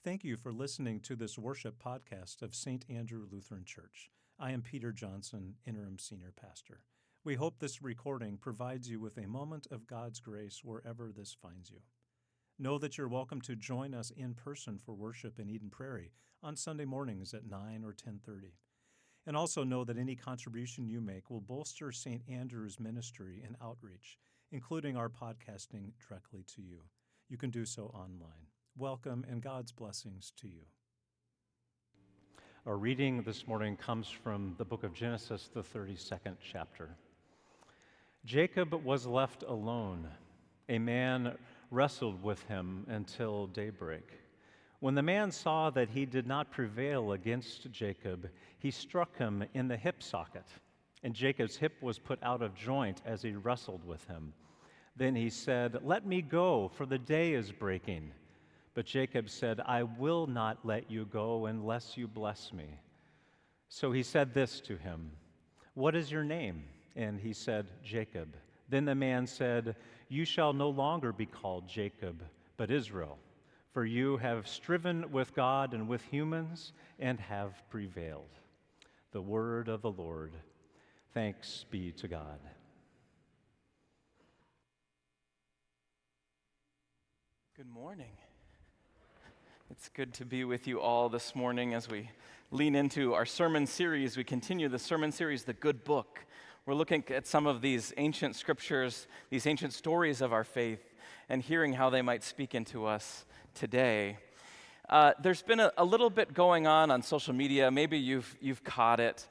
Thank you for listening to this worship podcast of St. Andrew Lutheran Church. I am Peter Johnson, Interim Senior Pastor. We hope this recording provides you with a moment of God's grace wherever this finds you. Know that you're welcome to join us in person for worship in Eden Prairie on Sunday mornings at 9 or 10:30. And also know that any contribution you make will bolster St. Andrew's ministry and outreach, including our podcasting directly to you. You can do so online. Welcome and God's blessings to you. Our reading this morning comes from the book of Genesis, the 32nd chapter. Jacob was left alone. A man wrestled with him until daybreak. When the man saw that he did not prevail against Jacob, he struck him in the hip socket, and Jacob's hip was put out of joint as he wrestled with him. Then he said, "Let me go, for the day is breaking." But Jacob said, "I will not let you go unless you bless me." So he said this to him, "What is your name?" And he said, "Jacob." Then the man said, "You shall no longer be called Jacob, but Israel, for you have striven with God and with humans and have prevailed." The word of the Lord. Thanks be to God. Good morning. It's good to be with you all this morning as we lean into our sermon series. We continue the sermon series, The Good Book. We're looking at some of these ancient scriptures, these ancient stories of our faith, and hearing how they might speak into us today. There's been a little bit going on social media. Maybe you've caught it.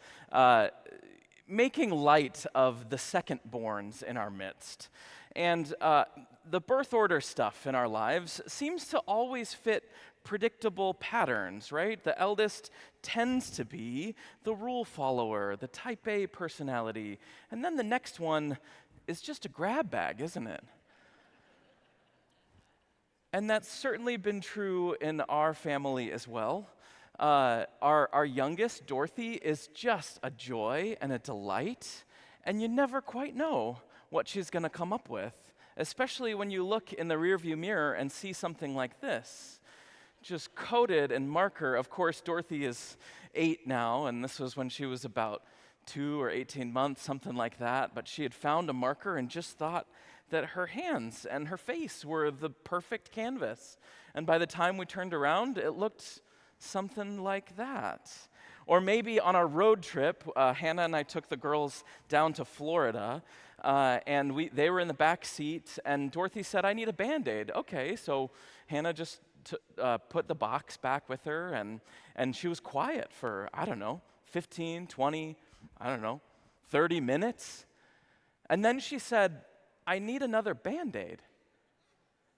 Making light of the second-borns in our midst. And the birth order stuff in our lives seems to always fit predictable patterns, right? The eldest tends to be the rule follower, the type A personality. And then the next one is just a grab bag, isn't it? And that's certainly been true in our family as well. Our youngest, Dorothy, is just a joy and a delight, and you never quite know what she's going to come up with, especially when you look in the rearview mirror and see something like this, just coated in marker. Of course, Dorothy is 8 now, and this was when she was about 2 or 18 months, something like that, but she had found a marker and just thought that her hands and her face were the perfect canvas. And by the time we turned around, it looked something like that. Or maybe on our road trip, Hannah and I took the girls down to Florida, and they were in the back seat, and Dorothy said, "I need a Band-Aid." Okay, so Hannah just put the box back with her, and she was quiet for, 15, 20, 30 minutes. And then she said, "I need another Band-Aid."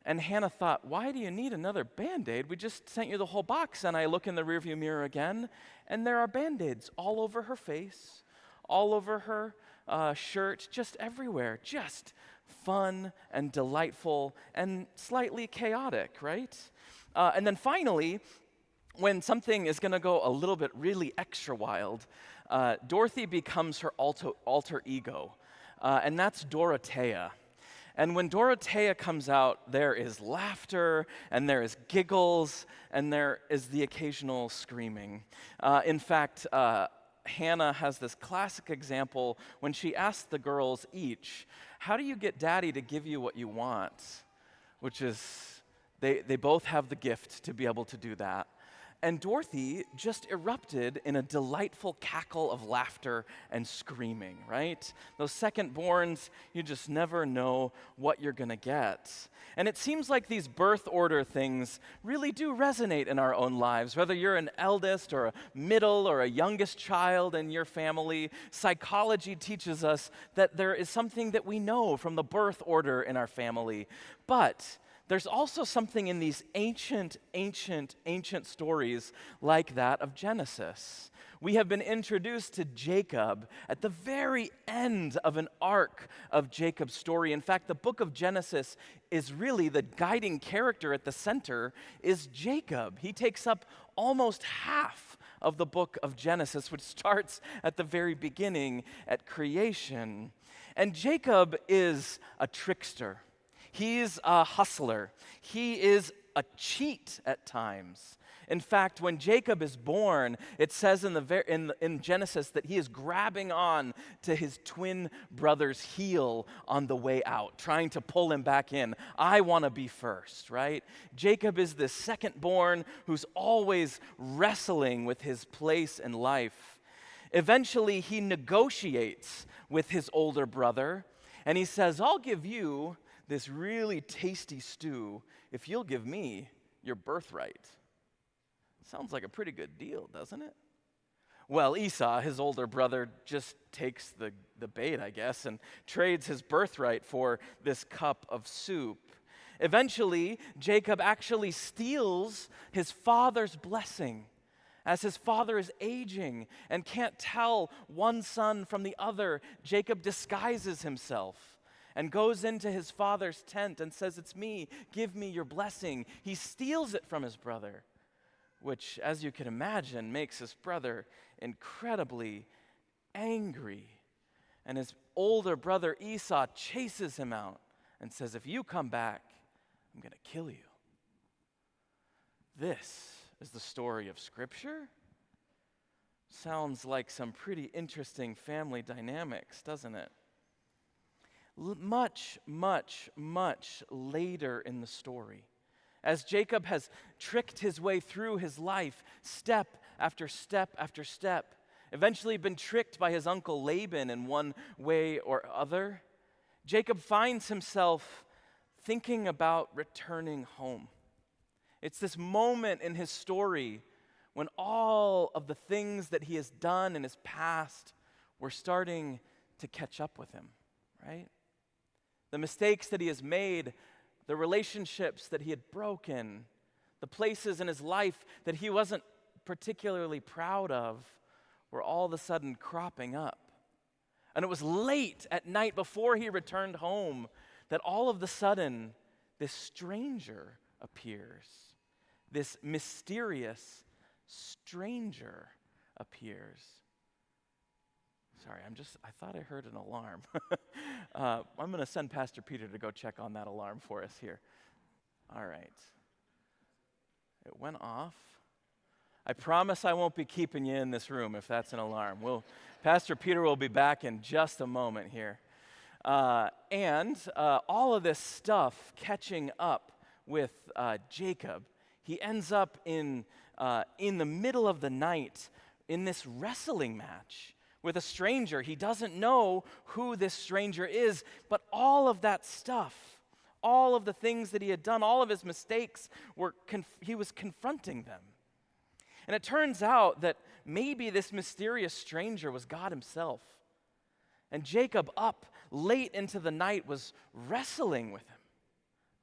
And Hannah thought, "Why do you need another Band-Aid? We just sent you the whole box." And I look in the rearview mirror again, and there are Band-Aids all over her face, all over her shirt, just everywhere. Just fun and delightful and slightly chaotic, right? And then finally, when something is going to go a little bit really extra wild, Dorothy becomes her alter ego, and that's Dorothea. And when Dorothea comes out, there is laughter, and there is giggles, and there is the occasional screaming. In fact, Hannah has this classic example when she asked the girls each, "How do you get Daddy to give you what you want?" Which is, they both have the gift to be able to do that. And Dorothy just erupted in a delightful cackle of laughter and screaming, right? Those second-borns, you just never know what you're going to get. And it seems like these birth order things really do resonate in our own lives. Whether you're an eldest or a middle or a youngest child in your family, psychology teaches us that there is something that we know from the birth order in our family. But there's also something in these ancient stories like that of Genesis. We have been introduced to Jacob at the very end of an arc of Jacob's story. In fact, the book of Genesis is really the guiding character at the center is Jacob. He takes up almost half of the book of Genesis, which starts at the very beginning at creation. And Jacob is a trickster. He's a hustler. He is a cheat at times. In fact, when Jacob is born, it says in Genesis that he is grabbing on to his twin brother's heel on the way out, trying to pull him back in. I want to be first, right? Jacob is the second-born who's always wrestling with his place in life. Eventually, he negotiates with his older brother, and he says, I'll give you this really tasty stew if you'll give me your birthright. Sounds like a pretty good deal, doesn't it? Well, Esau, his older brother, just takes the bait, I guess, and trades his birthright for this cup of soup. Eventually, Jacob actually steals his father's blessing. As his father is aging and can't tell one son from the other, Jacob disguises himself and goes into his father's tent and says, it's me, give me your blessing. He steals it from his brother, which, as you can imagine, makes his brother incredibly angry. And his older brother Esau chases him out and says, if you come back, I'm going to kill you. This is the story of Scripture. Sounds like some pretty interesting family dynamics, doesn't it? Much, much, much later in the story, as Jacob has tricked his way through his life, step after step after step, eventually been tricked by his uncle Laban in one way or other, Jacob finds himself thinking about returning home. It's this moment in his story when all of the things that he has done in his past were starting to catch up with him, right? The mistakes that he has made, the relationships that he had broken, the places in his life that he wasn't particularly proud of were all of a sudden cropping up. And it was late at night before he returned home that all of a sudden this stranger appears. This mysterious stranger appears. Sorry, I thought I heard an alarm. I'm going to send Pastor Peter to go check on that alarm for us here. All right. It went off. I promise I won't be keeping you in this room if that's an alarm. Pastor Peter will be back in just a moment here. And all of this stuff catching up with Jacob, he ends up in the middle of the night in this wrestling match with a stranger. He doesn't know who this stranger is, but all of that stuff, all of the things that he had done, all of his mistakes, he was confronting them. And it turns out that maybe this mysterious stranger was God himself. And Jacob, up late into the night, was wrestling with him,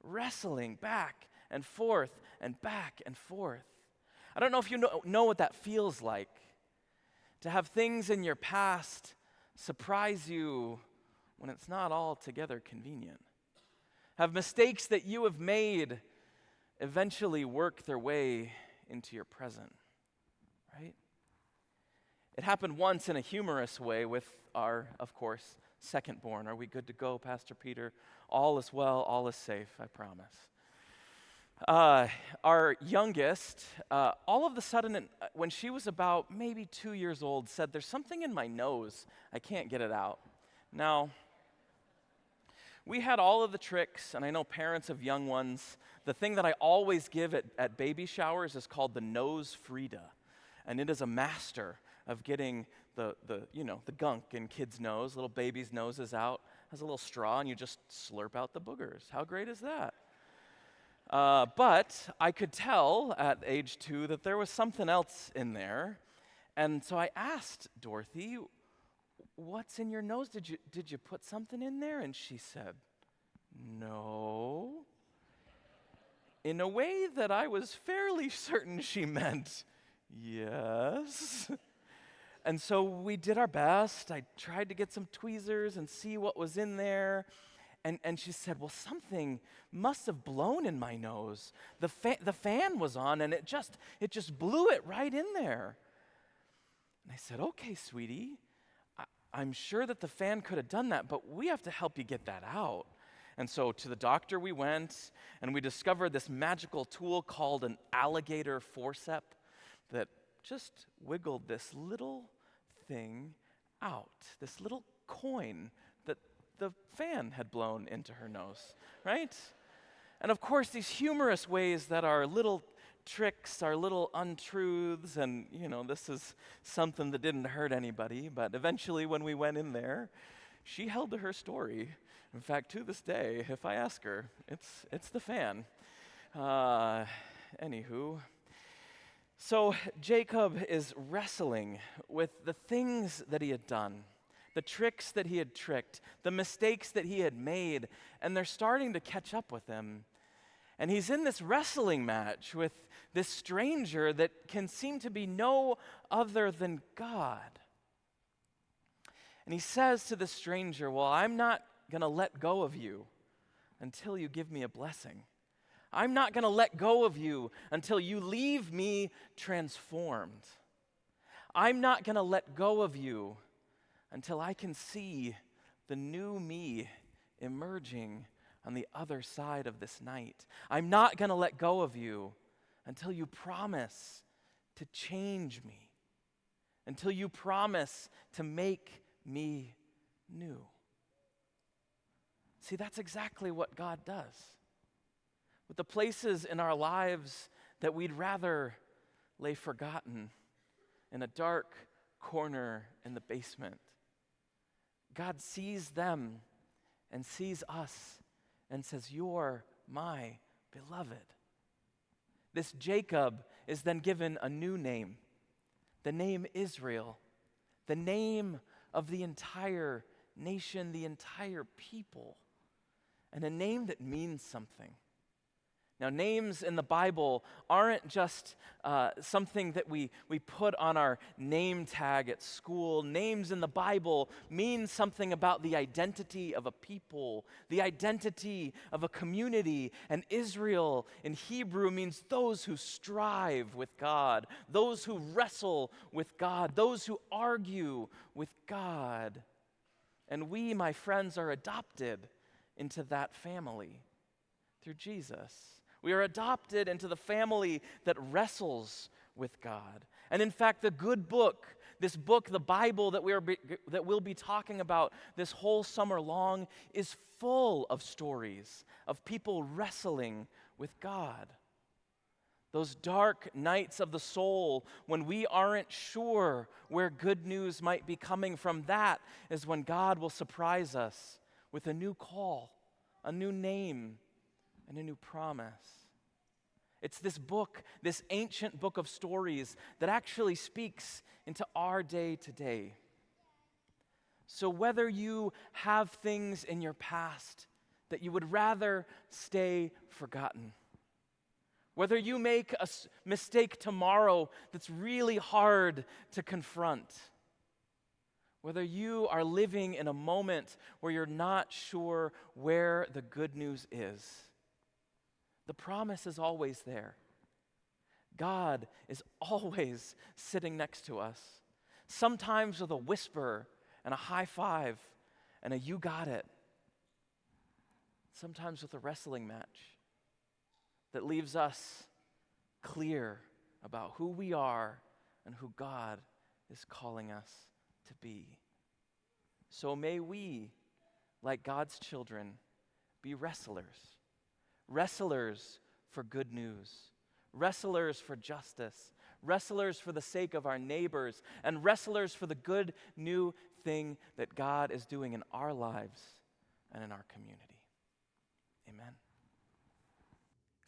wrestling back and forth and back and forth. I don't know if you know what that feels like, to have things in your past surprise you when it's not altogether convenient. Have mistakes that you have made eventually work their way into your present, right? It happened once in a humorous way with our, of course, second-born. Are we good to go, Pastor Peter? All is well, all is safe, I promise. Our youngest, all of a sudden, when she was about maybe 2 years old, said, there's something in my nose. I can't get it out. Now, we had all of the tricks, and I know parents of young ones, the thing that I always give at baby showers is called the nose Frida. And it is a master of getting the gunk in kids' nose, little baby's noses out, has a little straw, and you just slurp out the boogers. How great is that? But I could tell at age 2 that there was something else in there. And so I asked Dorothy, what's in your nose? Did you put something in there? And she said, no. In a way that I was fairly certain she meant, yes. And so we did our best. I tried to get some tweezers and see what was in there. And she said, well, something must have blown in my nose. The fan was on, and it just blew it right in there. And I said, okay, sweetie, I'm sure that the fan could have done that, but we have to help you get that out. And so to the doctor we went, and we discovered this magical tool called an alligator forceps that just wiggled this little thing out, this little coin that the fan had blown into her nose, right? And of course, these humorous ways that our little tricks, our little untruths, and this is something that didn't hurt anybody, but eventually when we went in there, she held to her story. In fact, to this day, if I ask her, it's the fan. Anywho, so Jacob is wrestling with the things that he had done, the tricks that he had tricked, the mistakes that he had made, and they're starting to catch up with him. And he's in this wrestling match with this stranger that can seem to be no other than God. And he says to the stranger, well, I'm not going to let go of you until you give me a blessing. I'm not going to let go of you until you leave me transformed. I'm not going to let go of you until I can see the new me emerging on the other side of this night. I'm not going to let go of you until you promise to change me, until you promise to make me new. See, that's exactly what God does. With the places in our lives that we'd rather lay forgotten in a dark corner in the basement, God sees them and sees us and says, you're my beloved. This Jacob is then given a new name, the name Israel, the name of the entire nation, the entire people, and a name that means something. Now, names in the Bible aren't just something that we put on our name tag at school. Names in the Bible mean something about the identity of a people, the identity of a community. And Israel in Hebrew means those who strive with God, those who wrestle with God, those who argue with God. And we, my friends, are adopted into that family through Jesus. We are adopted into the family that wrestles with God. And in fact, the good book, this book, the Bible that we'll be talking about this whole summer long, is full of stories of people wrestling with God. Those dark nights of the soul when we aren't sure where good news might be coming from, that is when God will surprise us with a new call, a new name, and a new promise. It's this book, this ancient book of stories that actually speaks into our day today. So whether you have things in your past that you would rather stay forgotten, whether you make a mistake tomorrow that's really hard to confront, whether you are living in a moment where you're not sure where the good news is, the promise is always there. God is always sitting next to us, sometimes with a whisper and a high five and a you got it, sometimes with a wrestling match that leaves us clear about who we are and who God is calling us to be. So may we, like God's children, be wrestlers for good news, wrestlers for justice, wrestlers for the sake of our neighbors, and wrestlers for the good new thing that God is doing in our lives and in our community. Amen.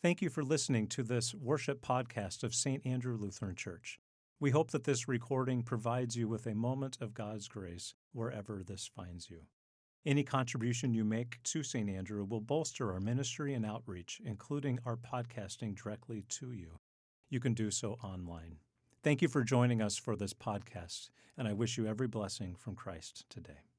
Thank you for listening to this worship podcast of St. Andrew Lutheran Church. We hope that this recording provides you with a moment of God's grace wherever this finds you. Any contribution you make to St. Andrew will bolster our ministry and outreach, including our podcasting directly to you. You can do so online. Thank you for joining us for this podcast, and I wish you every blessing from Christ today.